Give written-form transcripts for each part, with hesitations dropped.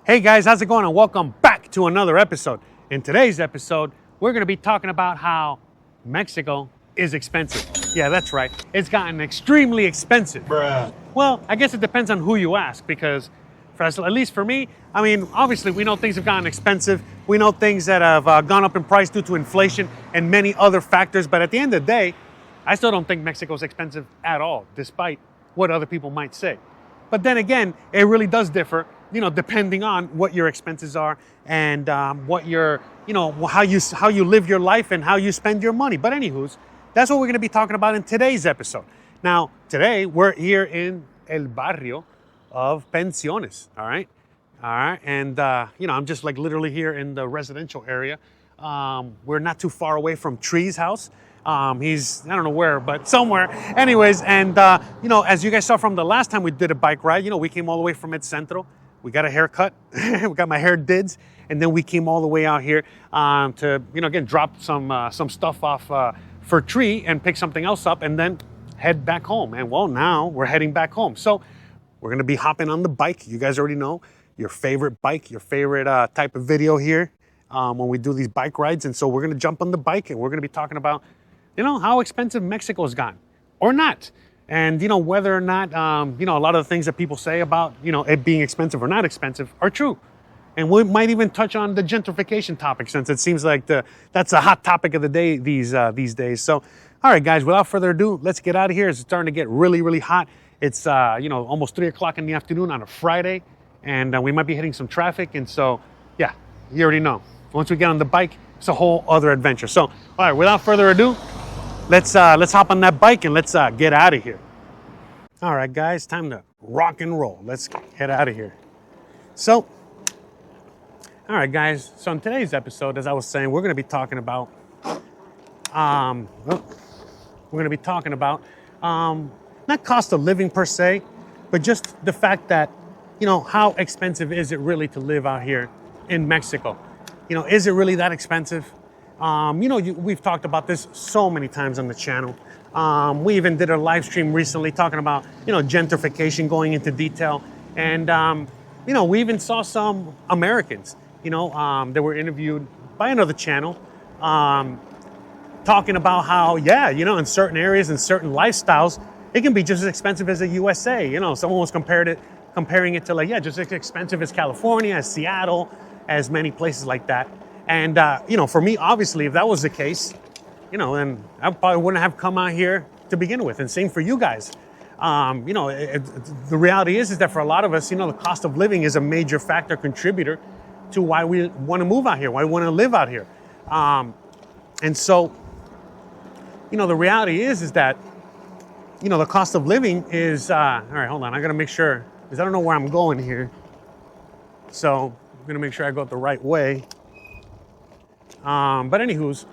Hey guys, how's it going? And welcome back to another episode. In today's episode, we're going to be talking about how Mexico is expensive. Yeah, that's right. It's gotten extremely expensive. Bruh. Well, I guess it depends on who you ask because at least for me, I mean, obviously we know things have gotten expensive. We know things that have gone up in price due to inflation and many other factors. But at the end of the day, I still don't think Mexico's expensive at all, despite what other people might say. But then again, it really does differ, depending on what your expenses are and what your, how you live your life and how you spend your money. But anywho's, that's what we're going to be talking about in today's episode. Now, today we're here in El Barrio of Pensiones, all right? And, I'm just like literally here in the residential area. We're not too far away from Tree's house. He's, I don't know where, but somewhere. Anyways, and, as you guys saw from the last time we did a bike ride, we came all the way from Ed Centro. We got a haircut. We got my hair dids. And then we came all the way out here to, again, drop some stuff off for Tree and pick something else up and then head back home. And well, now we're heading back home. So we're going to be hopping on the bike. You guys already know your favorite bike, your favorite type of video here when we do these bike rides. And so we're going to jump on the bike and we're going to be talking about how expensive Mexico's gotten or not. And, whether or not, a lot of the things that people say about, it being expensive or not expensive are true. And we might even touch on the gentrification topic since it seems like that's a hot topic of the day these days. So, all right, guys, without further ado, let's get out of here. It's starting to get really, really hot. It's, almost 3 o'clock in the afternoon on a Friday. And we might be hitting some traffic. And so, yeah, you already know. Once we get on the bike, it's a whole other adventure. So, all right, without further ado, let's hop on that bike and let's get out of here. All right, guys, time to rock and roll. Let's head out of here. So, all right, guys. So in today's episode, as I was saying, we're going to be talking about, not cost of living per se, but just the fact that, how expensive is it really to live out here in Mexico? Is it really that expensive? We've talked about this so many times on the channel. We even did a live stream recently talking about, gentrification, going into detail. And, we even saw some Americans, that were interviewed by another channel, talking about how, in certain areas and certain lifestyles, it can be just as expensive as the USA. Someone was comparing it to just as expensive as California, as Seattle, as many places like that. And, for me, obviously, if that was the case, then I probably wouldn't have come out here to begin with. And same for you guys. The reality is that for a lot of us, the cost of living is a major factor contributor to why we want to move out here, why we want to live out here. And so, the reality is that, the cost of living is, all right, hold on. I got to make sure, because I don't know where I'm going here. So I'm going to make sure I go the right way. But anywho's,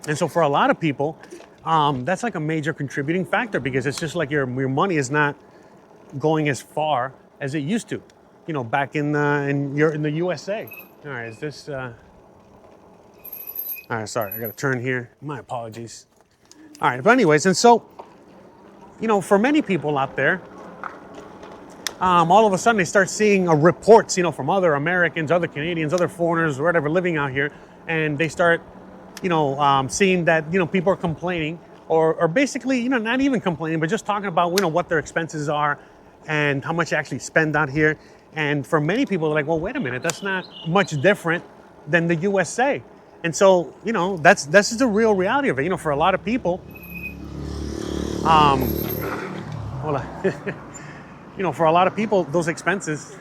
and so for a lot of people, that's like a major contributing factor because it's just like your money is not going as far as it used to, back in the USA. All right, is this? All right, sorry, I got to turn here. My apologies. All right, but anyways, and so, for many people out there, all of a sudden they start seeing reports, from other Americans, other Canadians, other foreigners, whatever living out here, and they start, seeing that, people are complaining or basically, not even complaining, but just talking about, what their expenses are and how much they actually spend out here. And for many people, they're like, well, wait a minute, that's not much different than the USA. And so, that's just the real reality of it. For a lot of people, hold on. For a lot of people, those expenses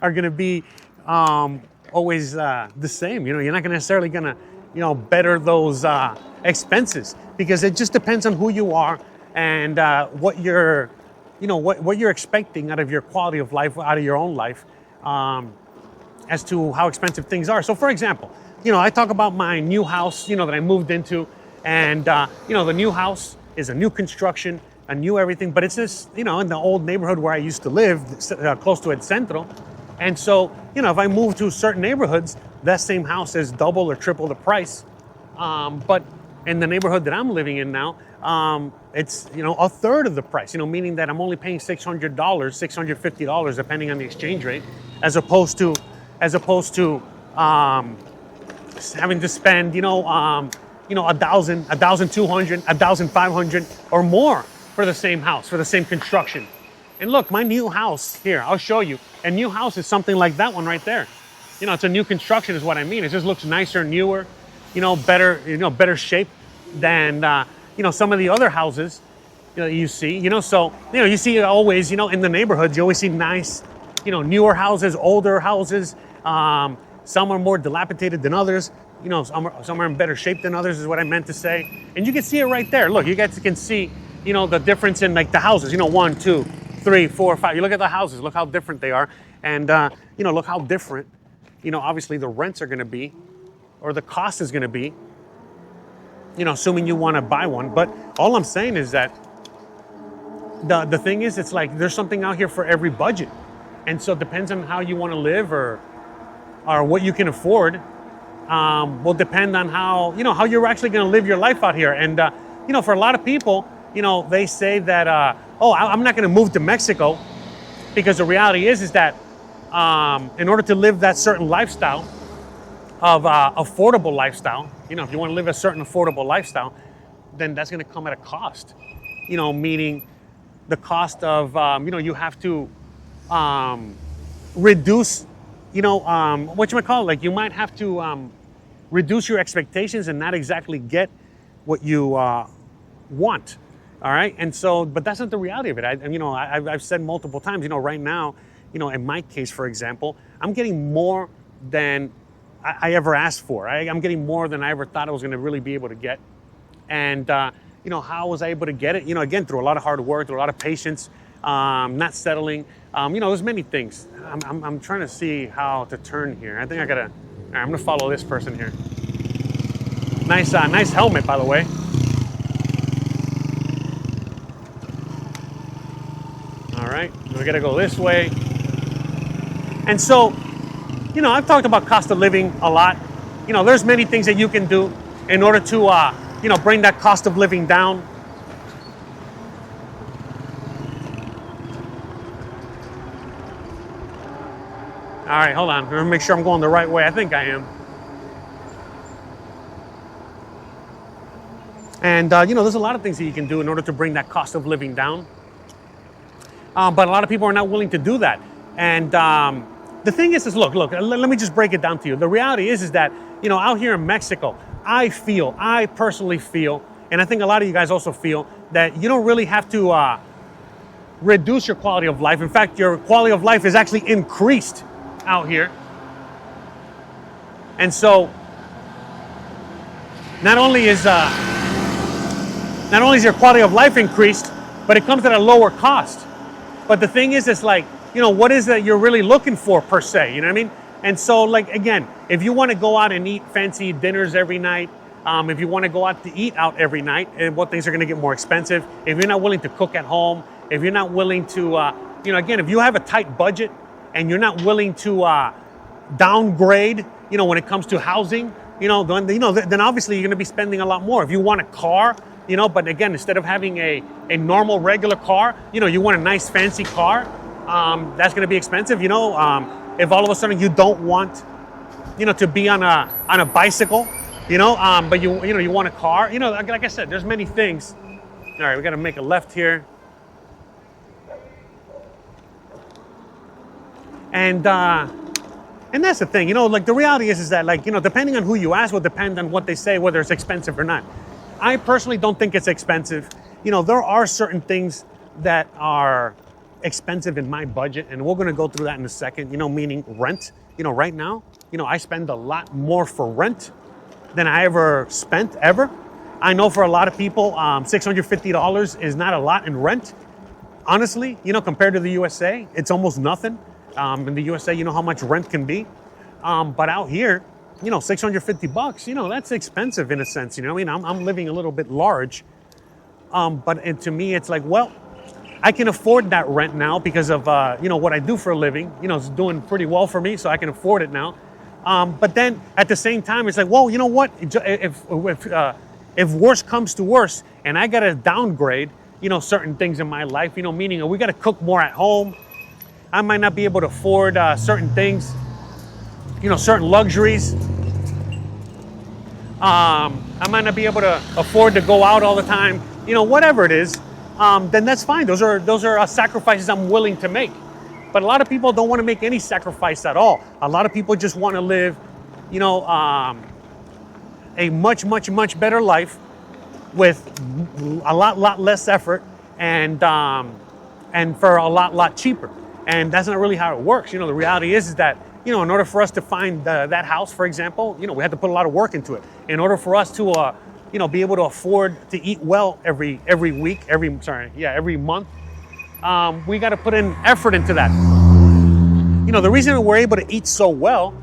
are going to be always the same. You're not necessarily going to, better those expenses because it just depends on who you are and what you're, what you're expecting out of your quality of life, out of your own life, as to how expensive things are. So, for example, I talk about my new house, that I moved into, and the new house is a new construction, a new everything, but it's just, in the old neighborhood where I used to live, close to El Centro. And so, if I move to certain neighborhoods, that same house is double or triple the price. But in the neighborhood that I'm living in now, it's, a third of the price, meaning that I'm only paying $600, $650, depending on the exchange rate, as opposed to having to spend, a thousand two hundred, 1,500 or more for the same house, for the same construction. And look, my new house here, I'll show you. A new house is something like that one right there. It's a new construction is what I mean. It just looks nicer, newer, better shape than, some of the other houses you see, so, you see always, in the neighborhoods, you always see nice, newer houses, older houses. Some are more dilapidated than others. Some are in better shape than others is what I meant to say. And you can see it right there. Look, you guys can see, the difference in like the houses, 1, 2, 3, 4, 5. You look at the houses, look how different they are. And, look how different, obviously the rents are going to be, or the cost is going to be, assuming you want to buy one. But all I'm saying is that the thing is, it's like there's something out here for every budget. And so it depends on how you want to live or what you can afford. Will depend on how you're actually going to live your life out here. And, for a lot of people, they say that, I'm not going to move to Mexico, because the reality is that in order to live that certain lifestyle of affordable lifestyle, if you want to live a certain affordable lifestyle, then that's going to come at a cost, meaning the cost of, you have to reduce, like you might have to reduce your expectations and not exactly get what you want. All right. And so, but that's not the reality of it. I've said multiple times, right now, in my case, for example, I'm getting more than I ever asked for. I'm getting more than I ever thought I was going to really be able to get. And, how was I able to get it? Again, through a lot of hard work, through a lot of patience, not settling. There's many things. I'm trying to see how to turn here. I think I'm going to follow this person here. Nice helmet, by the way. All right, we got to go this way. And so, I've talked about cost of living a lot. There's many things that you can do in order to, bring that cost of living down. All right, hold on. I'm going to make sure I'm going the right way. I think I am. And, there's a lot of things that you can do in order to bring that cost of living down. But a lot of people are not willing to do that. And the thing is look, let me just break it down to you. The reality is that, out here in Mexico, I personally feel, and I think a lot of you guys also feel, that you don't really have to reduce your quality of life. In fact, your quality of life is actually increased out here. And so, not only is your quality of life increased, but it comes at a lower cost. But the thing is, it's like, what is that you're really looking for per se? You know what I mean? And so, like, again, if you want to go out and eat fancy dinners every night, if you want to go out to eat out every night, and what things are going to get more expensive, if you're not willing to cook at home, if you're not willing to, again, if you have a tight budget and you're not willing to downgrade, when it comes to housing, then obviously you're going to be spending a lot more. If you want a car, but again, instead of having a normal regular car, you want a nice fancy car, that's going to be expensive. If all of a sudden you don't want, to be on a bicycle, but you want a car, like I said, there's many things. All right, we got to make a left here. And that's the thing, like the reality is that, like, depending on who you ask will depend on what they say, whether it's expensive or not. I personally don't think it's expensive. There are certain things that are expensive in my budget, and we're going to go through that in a second, meaning rent. Right now, I spend a lot more for rent than I ever spent, ever. I know for a lot of people, $650 is not a lot in rent. Honestly, compared to the USA, it's almost nothing. In the USA, you know how much rent can be. But out here, $650, that's expensive in a sense. I'm living a little bit large. But to me, it's like, well, I can afford that rent now because of, what I do for a living. It's doing pretty well for me, so I can afford it now. But then at the same time, it's like, well, you know what? If worse comes to worse and I got to downgrade, certain things in my life, meaning we got to cook more at home. I might not be able to afford certain things, certain luxuries. I might not be able to afford to go out all the time, whatever it is, then that's fine. Those are sacrifices I'm willing to make. But a lot of people don't want to make any sacrifice at all. A lot of people just want to live, a much, much, much better life with a lot less effort and for a lot cheaper. And that's not really how it works. The reality is that, in order for us to find that house, for example, we had to put a lot of work into it. In order for us to, be able to afford to eat well every week, every month, we got to put in effort into that. The reason we're able to eat so well,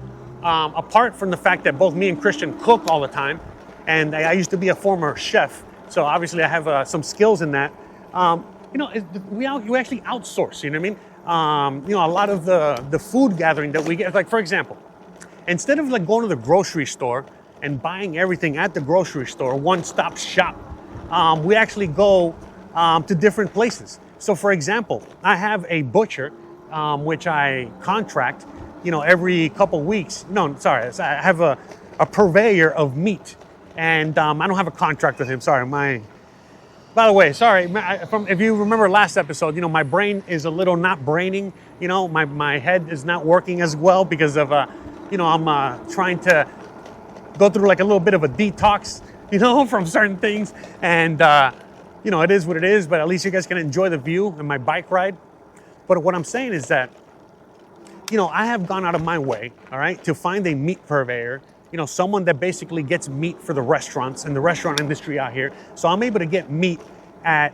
apart from the fact that both me and Christian cook all the time, and I used to be a former chef, so obviously I have some skills in that. We actually outsource. You know what I mean? A lot of the food gathering that we get, like for example, instead of like going to the grocery store and buying everything at the grocery store, one-stop shop, we actually go to different places. So for example, I have a butcher, which I contract, every couple weeks. No, sorry, I have a purveyor of meat, and I don't have a contract with him. Sorry, by the way, sorry, if you remember last episode, my brain is a little not braining. My head is not working as well because of, I'm trying to go through like a little bit of a detox, from certain things. And, it is what it is, but at least you guys can enjoy the view and my bike ride. But what I'm saying is that, I have gone out of my way, all right, to find a meat purveyor, someone that basically gets meat for the restaurants and the restaurant industry out here. So I'm able to get meat at,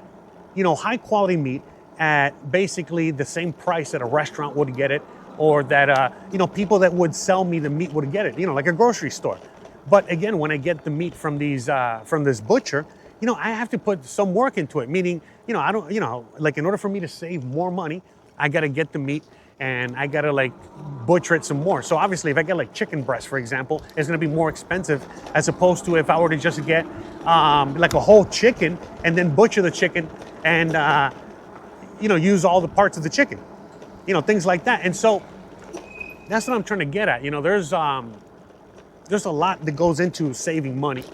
high quality meat at basically the same price that a restaurant would get it, or that, people that would sell me the meat would get it, like a grocery store. But again, when I get the meat from this butcher, I have to put some work into it, meaning, I don't, like in order for me to save more money, I got to get the meat and I got to like butcher it some more. So obviously if I get like chicken breast, for example, it's going to be more expensive as opposed to if I were to just get like a whole chicken and then butcher the chicken and, use all the parts of the chicken, things like that. And so that's what I'm trying to get at. There's a lot that goes into saving money.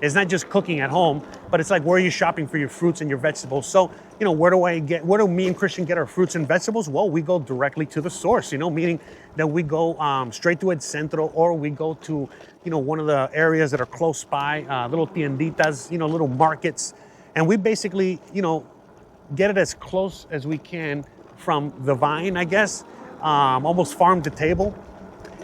It's not just cooking at home, but it's like, where are you shopping for your fruits and your vegetables? So, where do me and Christian get our fruits and vegetables? Well, we go directly to the source, meaning that we go straight to El Centro, or we go to, one of the areas that are close by, little tienditas, little markets. And we basically, get it as close as we can from the vine, I guess, almost farm to table.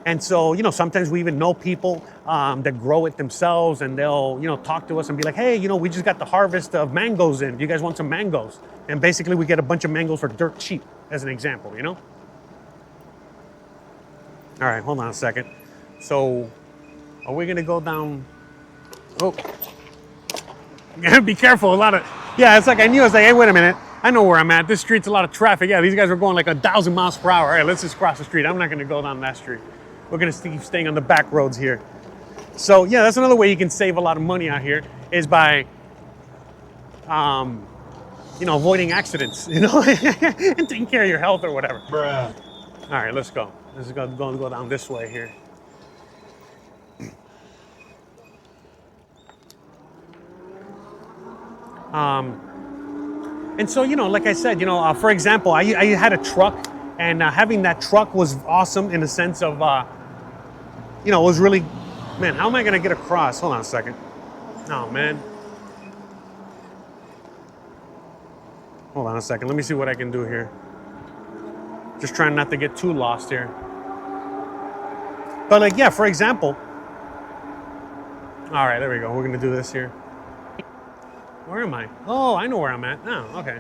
And so, sometimes we even know people that grow it themselves, and they'll, talk to us and be like, hey, we just got the harvest of mangoes in. Do you guys want some mangoes? And basically we get a bunch of mangoes for dirt cheap, as an example, All right, hold on a second. So are we going to go down? Oh, be careful. It's like I knew. I was like, hey, wait a minute. I know where I'm at. This street's a lot of traffic. Yeah, these guys are going like 1,000 miles per hour. All right, let's just cross the street. I'm not going to go down that street. We're going to keep staying on the back roads here. So yeah, that's another way you can save a lot of money out here, is by, avoiding accidents, and taking care of your health or whatever. Bruh. All right, let's go. Let's go down this way here. And so, like I said, for example, I had a truck, and having that truck was awesome in the sense of, it was really, man, how am I going to get across? Hold on a second. Oh, man. Hold on a second. Let me see what I can do here. Just trying not to get too lost here. But like, yeah, for example. All right, there we go. We're going to do this here. Where am I? Oh, I know where I'm at. Oh, okay.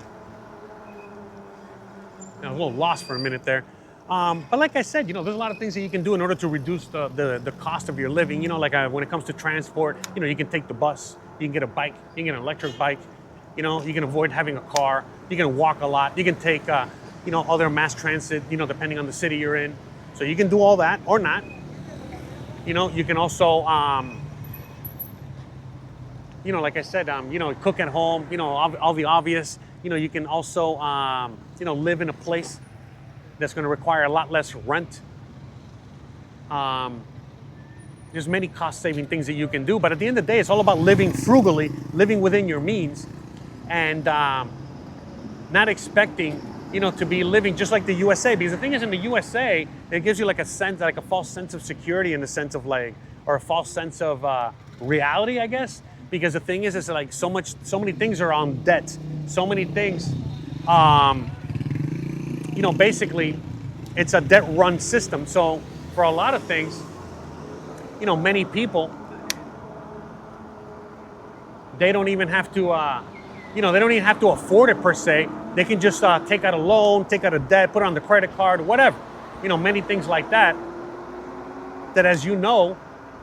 I was a little lost for a minute there. But like I said, there's a lot of things that you can do in order to reduce the cost of your living. Like when it comes to transport, you can take the bus, you can get a bike, you can get an electric bike, you can avoid having a car, you can walk a lot, you can take, other mass transit, depending on the city you're in. So you can do all that or not. You can also, like I said, cook at home, all the obvious. You can also, live in a place that's going to require a lot less rent. There's many cost-saving things that you can do, but at the end of the day, it's all about living frugally, living within your means, and not expecting, to be living just like the USA. Because the thing is, in the USA, it gives you like a false sense of security, in the sense of or a false sense of reality, I guess. Because the thing is, it's like so many things are on debt. So many things, basically, it's a debt-run system. So for a lot of things, many people, they don't even have to, they don't even have to afford it per se. They can just take out a loan, take out a debt, put it on the credit card, whatever. Many things like that, that, as you know,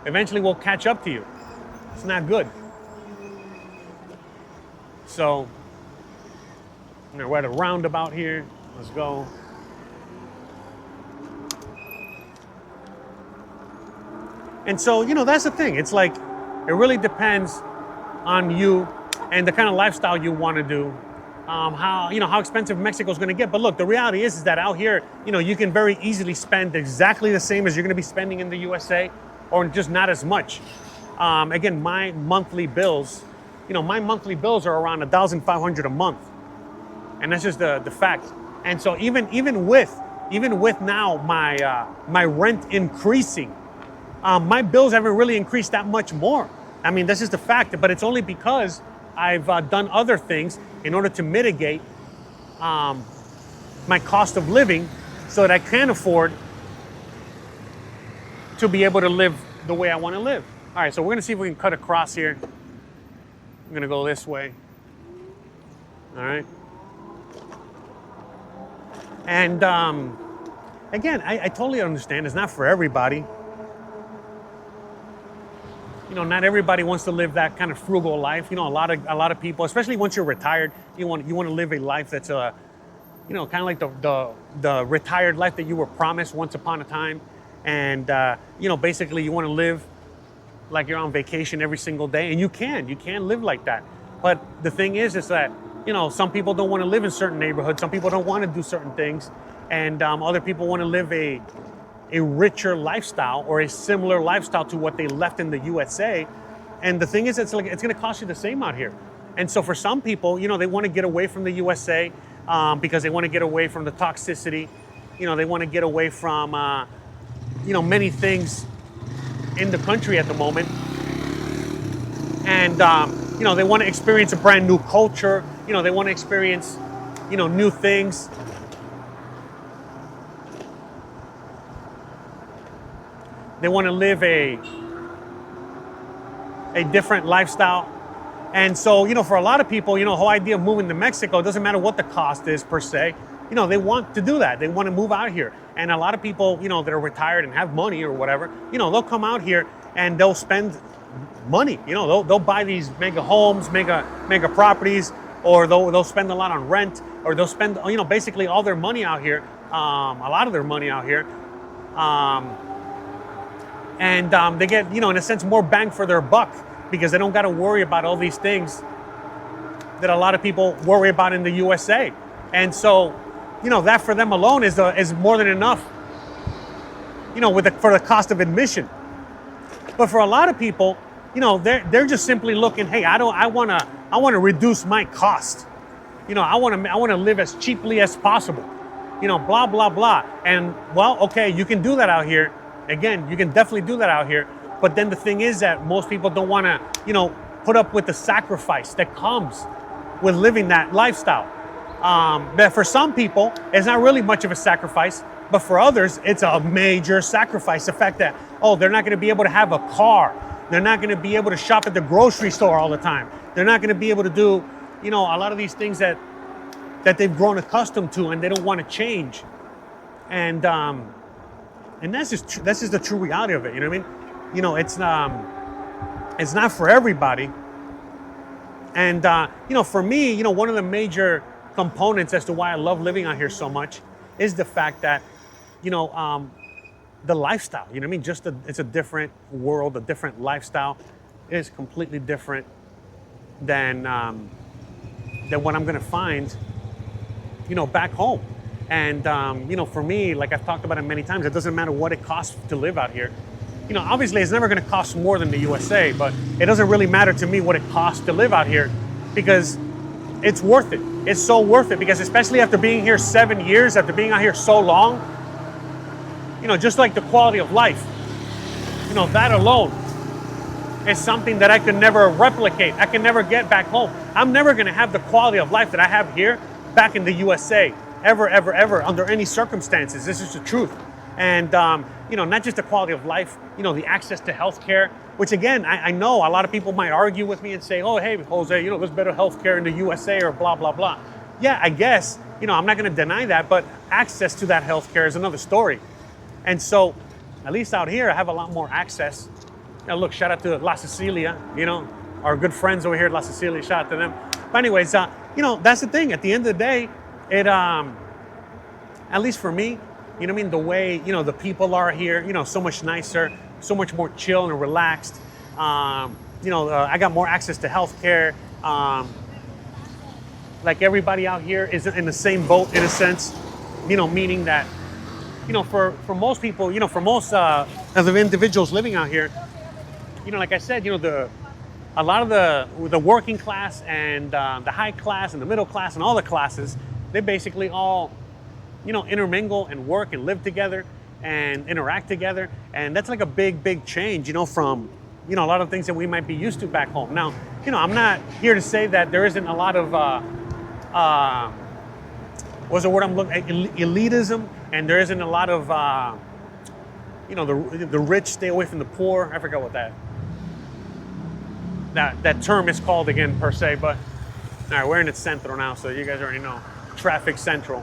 eventually will catch up to you. It's not good. So, we're at a roundabout here. Let's go. And so, that's the thing. It's like, it really depends on you and the kind of lifestyle you want to do. How expensive Mexico's going to get. But look, the reality is that out here, you can very easily spend exactly the same as you're going to be spending in the USA, or just not as much. Again, my monthly bills are around $1,500 a month. And that's just the fact. And so even with now my rent increasing, my bills haven't really increased that much more. I mean, this is the fact, but it's only because I've done other things in order to mitigate my cost of living, so that I can afford to be able to live the way I want to live. All right, so we're going to see if we can cut across here. I'm going to go this way. All right. And again, I totally understand. It's not for everybody. Not everybody wants to live that kind of frugal life. A lot of people, especially once you're retired, you want to live a life that's kind of like the retired life that you were promised once upon a time, and basically you want to live like you're on vacation every single day, and you can live like that. But the thing is that some people don't want to live in certain neighborhoods. Some people don't want to do certain things, and other people want to live a richer lifestyle, or a similar lifestyle to what they left in the USA. And the thing is, it's going to cost you the same out here. And so for some people, they want to get away from the USA because they want to get away from the toxicity. They want to get away from many things in the country at the moment. And they want to experience a brand new culture. They want to experience new things. They want to live a different lifestyle. And so, for a lot of people, the whole idea of moving to Mexico, it doesn't matter what the cost is per se. They want to do that. They want to move out here. And a lot of people, that are retired and have money or whatever, they'll come out here and they'll spend money. They'll buy these mega homes, mega properties, or they'll spend a lot on rent, or they'll spend, basically all their money out here, a lot of their money out here. And they get, in a sense, more bang for their buck, because they don't got to worry about all these things that a lot of people worry about in the USA. And so, that for them alone is more than enough, for the cost of admission. But for a lot of people, they're just simply looking, hey, I want to reduce my cost. I want to live as cheaply as possible. Blah blah blah. And well, okay, you can do that out here. Again, you can definitely do that out here. But then the thing is that most people don't want to, put up with the sacrifice that comes with living that lifestyle. But for some people, it's not really much of a sacrifice. But for others, it's a major sacrifice. The fact that, they're not going to be able to have a car. They're not going to be able to shop at the grocery store all the time. They're not going to be able to do, a lot of these things that they've grown accustomed to, and they don't want to change. And that's just the true reality of it. You know what I mean? It's not for everybody. And for me, one of the major components as to why I love living out here so much is the fact that, the lifestyle. Just it's a different world, a different lifestyle. It is completely different. than what I'm going to find, back home. And, for me, like I've talked about it many times, it doesn't matter what it costs to live out here. Obviously it's never going to cost more than the USA, but it doesn't really matter to me what it costs to live out here, because it's worth it. It's so worth it, because especially after being here 7 years, after being out here so long, just like the quality of life, that alone is something that I could never replicate. I can never get back home. I'm never going to have the quality of life that I have here back in the USA, ever, ever, ever, under any circumstances. This is the truth. And, not just the quality of life, the access to healthcare, which again, I know a lot of people might argue with me and say, oh, hey, Jose, there's better healthcare in the USA or blah, blah, blah. Yeah, I guess, I'm not going to deny that, but access to that healthcare is another story. And so, at least out here, I have a lot more access. Look, shout out to La Cecilia, our good friends over here at La Cecilia, shout out to them. But anyways, that's the thing. At the end of the day, it, at least for me, the way, the people are here, so much nicer, so much more chill and relaxed. I got more access to healthcare. Like everybody out here is in the same boat in a sense, meaning that, for most people, for most of the individuals living out here, like I said, a lot of the working class and the high class and the middle class and all the classes, they basically all, intermingle and work and live together and interact together. And that's like a big, big change, from, a lot of things that we might be used to back home. Now, I'm not here to say that there isn't a lot of, what's the word I'm looking at? Elitism, and there isn't a lot of, the rich stay away from the poor. I forgot what that term is called again per se, but all right, we're in its central now, so you guys already know. Traffic central.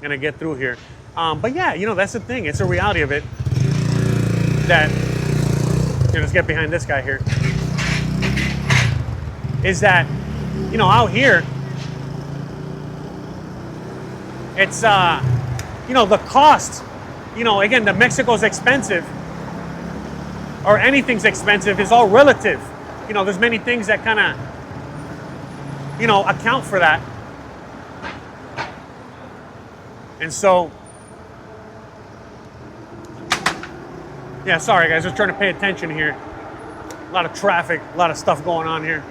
Gonna get through here. But yeah, that's the thing. It's a reality of it that, let's get behind this guy here, is that, out here, it's, the cost, again, that Mexico's expensive, or anything's expensive, is all relative. There's many things that kind of, account for that. And so, yeah, sorry guys, just trying to pay attention here. A lot of traffic, a lot of stuff going on here.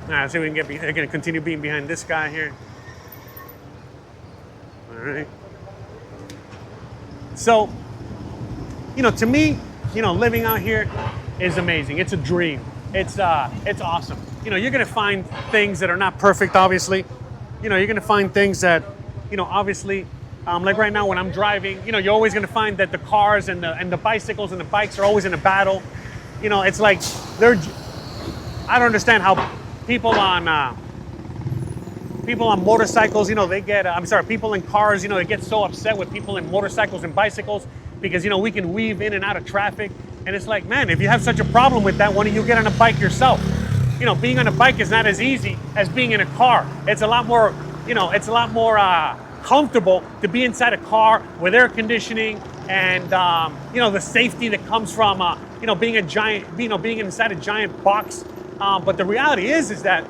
All right, let's see if we can get continue being behind this guy here. All right. So, to me, living out here is amazing. It's a dream. It's awesome. You're gonna find things that are not perfect, obviously. You're gonna find things that, obviously, like right now when I'm driving, you're always gonna find that the cars and the bicycles and the bikes are always in a battle. It's like I don't understand how people on motorcycles, they get, people in cars, they get so upset with people in motorcycles and bicycles because, we can weave in and out of traffic. And it's like, man, if you have such a problem with that, why don't you get on a bike yourself? Being on a bike is not as easy as being in a car. It's a lot more, comfortable to be inside a car with air conditioning and, the safety that comes from, being being inside a giant box. But the reality is that,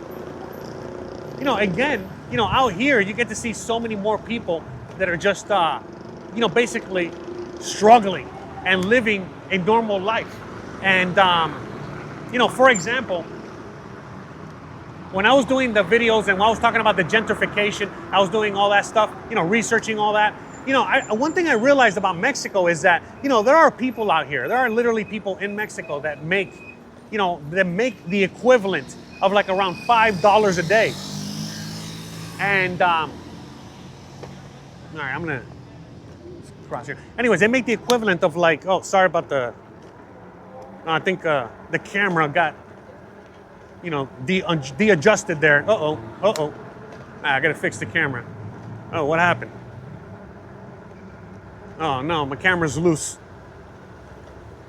again, out here, you get to see so many more people that are just, basically struggling and living a normal life. And, for example, when I was doing the videos and when I was talking about the gentrification, I was doing all that stuff, researching all that. One thing I realized about Mexico is that, there are people out here, there are literally people in Mexico that make, the equivalent of like around $5 a day. And, all right, I'm gonna cross here. Anyways, they make the equivalent of like, oh, sorry about I think the camera got, de-adjusted there. I gotta fix the camera. Oh, what happened? Oh no, my camera's loose.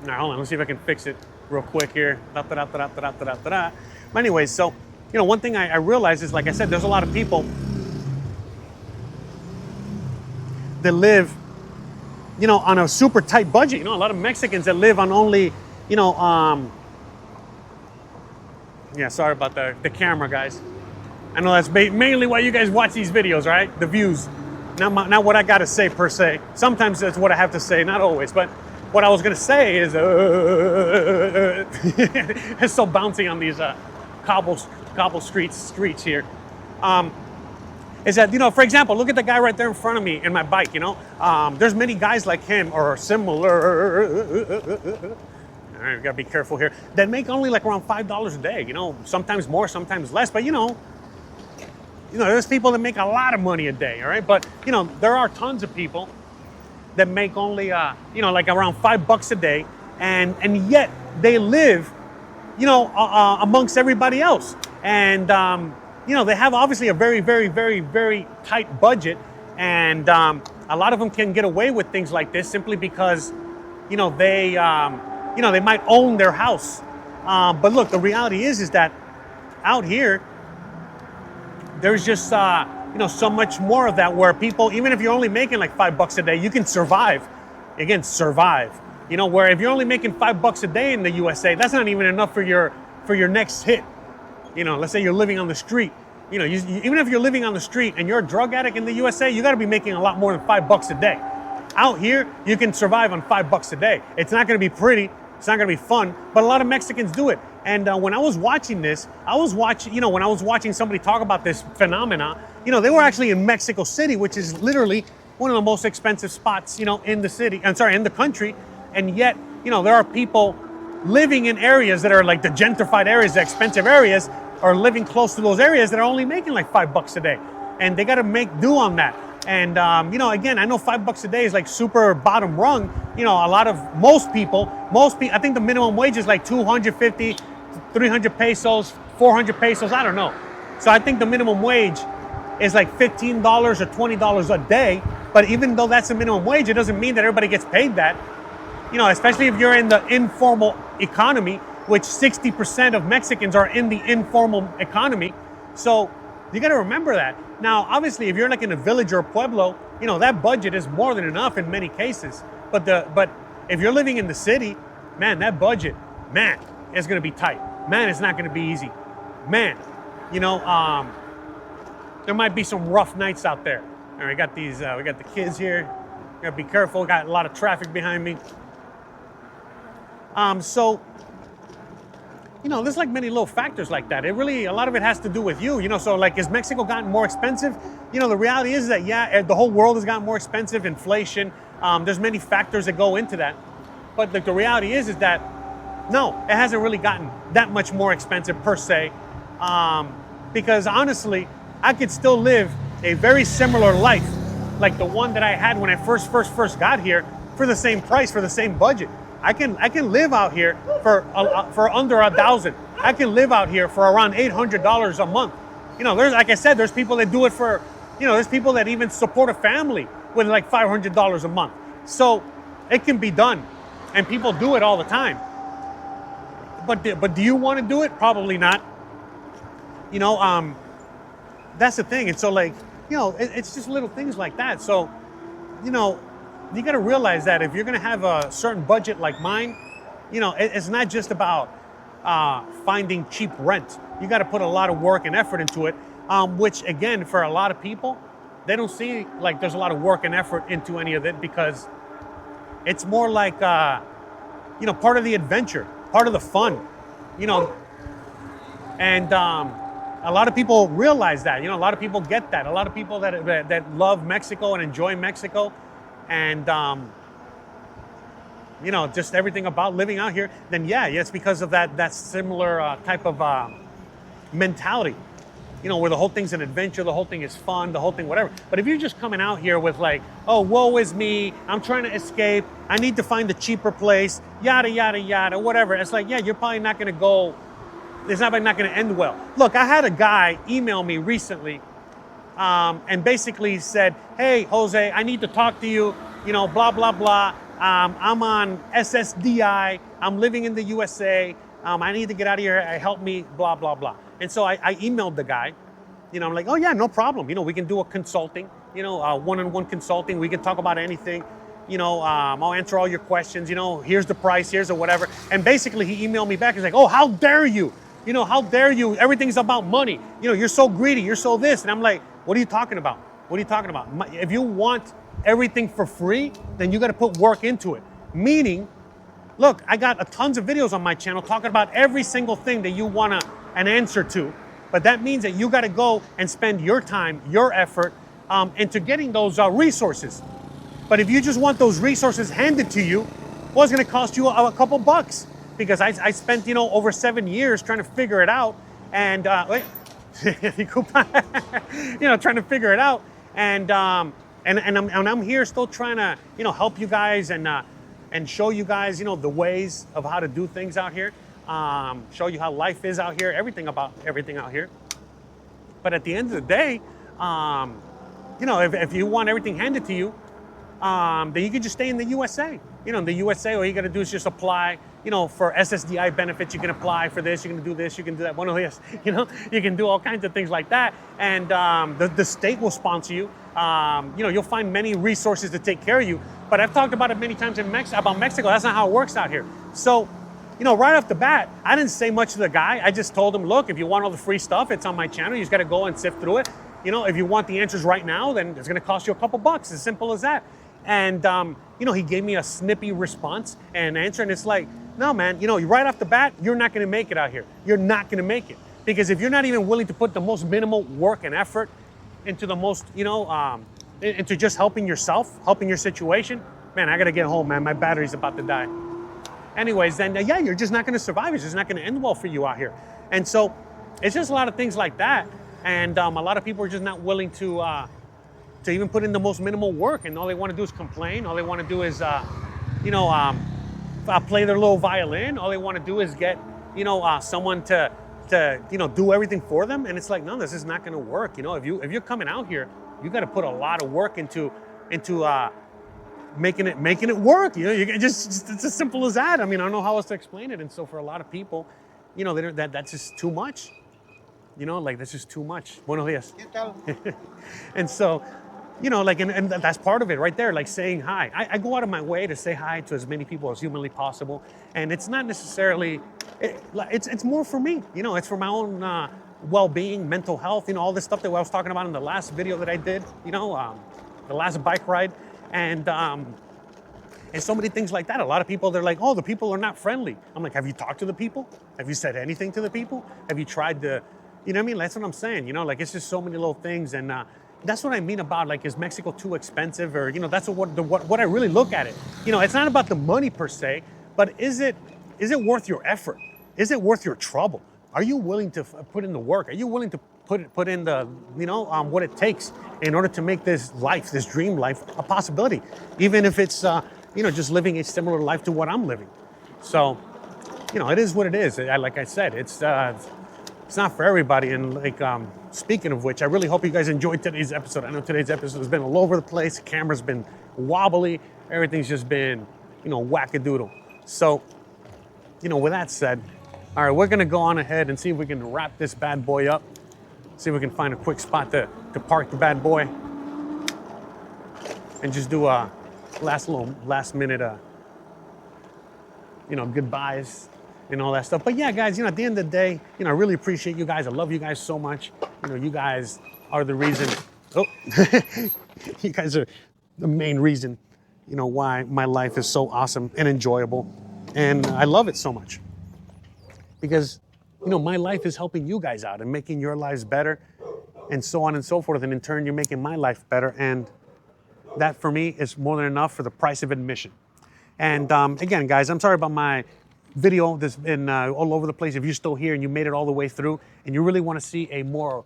All right, hold on, let's see if I can fix it real quick here. But anyways, so, one thing I realized is, like I said, there's a lot of people that live, on a super tight budget. A lot of Mexicans that live on only, you know, yeah, sorry about the camera, guys. I know that's mainly why you guys watch these videos, right? The views, not what I gotta say per se. Sometimes that's what I have to say, not always. But what I was gonna say is, it's so bouncy on these cobble streets here. Is that, you know, for example, look at the guy right there in front of me in my bike, you know? There's many guys like him or similar. All right, we gotta be careful here. That make only like around $5 a day, you know, sometimes more, sometimes less, but you know, there's people that make a lot of money a day, all right? But, you know, there are tons of people that make only, you know, like around $5 a day, and yet they live, you know, amongst everybody else. And, you know, they have obviously a very, very, very, very tight budget, and a lot of them can get away with things like this simply because, you know, they might own their house. But look, the reality is that out here, there's just, you know, so much more of that where people, even if you're only making like $5 a day, you can survive. Again, survive. You know, where if you're only making $5 a day in the USA, that's not even enough for your next hit. You know, let's say you're living on the street. You know, even if you're living on the street and you're a drug addict in the USA, you got to be making a lot more than $5 a day. Out here, you can survive on $5 a day. It's not going to be pretty. It's not going to be fun, but a lot of Mexicans do it. And when I was watching this, you know, when I was watching somebody talk about this phenomena, you know, they were actually in Mexico City, which is literally one of the most expensive spots, you know, in the city, in the country. And yet, you know, there are people living in areas that are like the gentrified areas, the expensive areas, are living close to those areas that are only making like $5 a day. And they got to make do on that. And, you know, again, I know $5 a day is like super bottom rung. You know, most people, I think the minimum wage is like 250, 300 pesos, 400 pesos, I don't know. So I think the minimum wage is like $15 or $20 a day. But even though that's the minimum wage, it doesn't mean that everybody gets paid that. You know, especially if you're in the informal economy, which 60% of Mexicans are in the informal economy. So you got to remember that. Now, obviously, if you're like in a village or a pueblo, you know, that budget is more than enough in many cases. But if you're living in the city, man, that budget, man, is going to be tight. Man, it's not going to be easy. Man, you know, there might be some rough nights out there. All right, we got the kids here. We got to be careful. Got a lot of traffic behind me. So, you know, there's like many little factors like that. A lot of it has to do with you, you know, so like, has Mexico gotten more expensive? You know, the reality is that, yeah, the whole world has gotten more expensive, inflation, there's many factors that go into that. But the reality is that, no, it hasn't really gotten that much more expensive per se. Because honestly, I could still live a very similar life like the one that I had when I first got here for the same price, for the same budget. I can live out here for under $1,000. I can live out here for around $800 a month. You know, like I said, there's people that do it for, you know, there's people that even support a family with like $500 a month. So it can be done, and people do it all the time. But do you want to do it? Probably not. You know, that's the thing. And so, like, you know, it's just little things like that. So, you know, you got to realize that if you're going to have a certain budget like mine, you know, it's not just about finding cheap rent. You got to put a lot of work and effort into it, which, again, for a lot of people, they don't see like there's a lot of work and effort into any of it, because it's more like, you know, part of the adventure, part of the fun, you know. And a lot of people realize that, you know, a lot of people get that. A lot of people that love Mexico and enjoy Mexico, and you know, just everything about living out here, then yeah, it's because of that similar type of mentality, you know, where the whole thing's an adventure, the whole thing is fun, the whole thing, whatever. But if you're just coming out here with like, oh, woe is me, I'm trying to escape, I need to find a cheaper place, yada, yada, yada, whatever, it's like, yeah, you're probably not going to go, it's not going to end well. Look, I had a guy email me recently, and basically said, hey, Jose, I need to talk to you, you know, blah, blah, blah. I'm on SSDI. I'm living in the USA. I need to get out of here. Help me, blah, blah, blah. And so I emailed the guy. You know, I'm like, oh, yeah, no problem. You know, we can do a consulting, you know, one-on-one consulting. We can talk about anything. I'll answer all your questions. Here's the price, here's the whatever. And basically he emailed me back. He's like, oh, how dare you? How dare you? Everything's about money. You're so greedy. You're so this. And I'm like, what are you talking about? What are you talking about? If you want everything for free, then you got to put work into it. Meaning, look, I got tons of videos on my channel talking about every single thing that you want an answer to. But that means that you got to go and spend your time, your effort into getting those resources. But if you just want those resources handed to you, well, it's going to cost you a couple bucks. Because I spent, over 7 years trying to figure it out. And, trying to figure it out. And I'm here still trying to, help you guys and show you guys, the ways of how to do things out here. Show you how life is out here, everything out here. But at the end of the day, if you want everything handed to you, then you can just stay in the USA. In the USA, all you got to do is just apply, for SSDI benefits. You can apply for this, you can do this, you can do that. Bueno, yes, you can do all kinds of things like that. And the state will sponsor you. You'll find many resources to take care of you. But I've talked about it many times about Mexico. That's not how it works out here. So, right off the bat, I didn't say much to the guy. I just told him, look, if you want all the free stuff, it's on my channel. You just got to go and sift through it. If you want the answers right now, then it's going to cost you a couple bucks. As simple as that. And, he gave me a snippy response and answer. And it's like, no, man, right off the bat, you're not going to make it out here. You're not going to make it. Because if you're not even willing to put the most minimal work and effort into the most, into just helping yourself, helping your situation, man, I got to get home, man. My battery's about to die. Anyways, then, you're just not going to survive. It's just not going to end well for you out here. And so it's just a lot of things like that. And a lot of people are just not willing to even put in the most minimal work. And all they want to do is complain. All they want to do is, play their little violin. All they want to do is get, someone to do everything for them. And it's like, no, this is not going to work. If you're coming out here, you got to put a lot of work into making it work. Just it's as simple as that. I mean, I don't know how else to explain it. And so for a lot of people, that's just too much. That's just too much. Buenos días. And so, and that's part of it right there, like saying hi. I go out of my way to say hi to as many people as humanly possible. And it's not necessarily, it's more for me. It's for my own well-being, mental health, all this stuff that I was talking about in the last video that I did, the last bike ride. And so many things like that. A lot of people, they're like, oh, the people are not friendly. I'm like, have you talked to the people? Have you said anything to the people? Have you tried to, you know what I mean? That's what I'm saying, it's just so many little things. And that's what I mean about, is Mexico too expensive? Or, that's what I really look at it. It's not about the money per se, but is it worth your effort? Is it worth your trouble? Are you willing to put in the work? Are you willing to put in the, what it takes in order to make this life, this dream life, a possibility? Even if it's, just living a similar life to what I'm living. So, it is what it is. Like I said, it's not for everybody. And speaking of which, I really hope you guys enjoyed today's episode. I know today's episode has been all over the place. The camera's been wobbly. Everything's just been, wackadoodle. So, with that said, all right, we're going to go on ahead and see if we can wrap this bad boy up. See if we can find a quick spot to park the bad boy. And just do a last minute, goodbyes and all that stuff. But yeah, guys, at the end of the day, I really appreciate you guys. I love you guys so much. You guys are the reason. Oh, you guys are the main reason, why my life is so awesome and enjoyable. And I love it so much. Because, my life is helping you guys out and making your lives better and so on and so forth. And in turn, you're making my life better. And that for me is more than enough for the price of admission. And again, guys, I'm sorry about my video that's been all over the place. If you're still here and you made it all the way through and you really want to see a more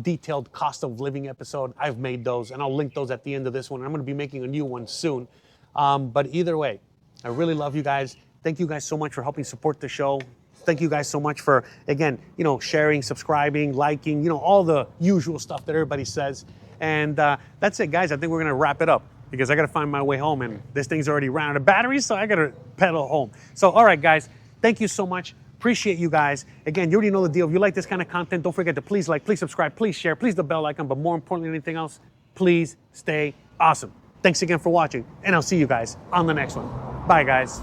detailed cost of living episode, I've made those and I'll link those at the end of this one. I'm going to be making a new one soon. But either way, I really love you guys. Thank you guys so much for helping support the show. Thank you guys so much for, again, sharing, subscribing, liking, all the usual stuff that everybody says. And that's it, guys. I think we're going to wrap it up because I got to find my way home and this thing's already ran out of batteries, so I got to pedal home. So, all right, guys, thank you so much. Appreciate you guys. Again, you already know the deal. If you like this kind of content, don't forget to please like, please subscribe, please share, please the bell icon, but more importantly than anything else, please stay awesome. Thanks again for watching, and I'll see you guys on the next one. Bye, guys.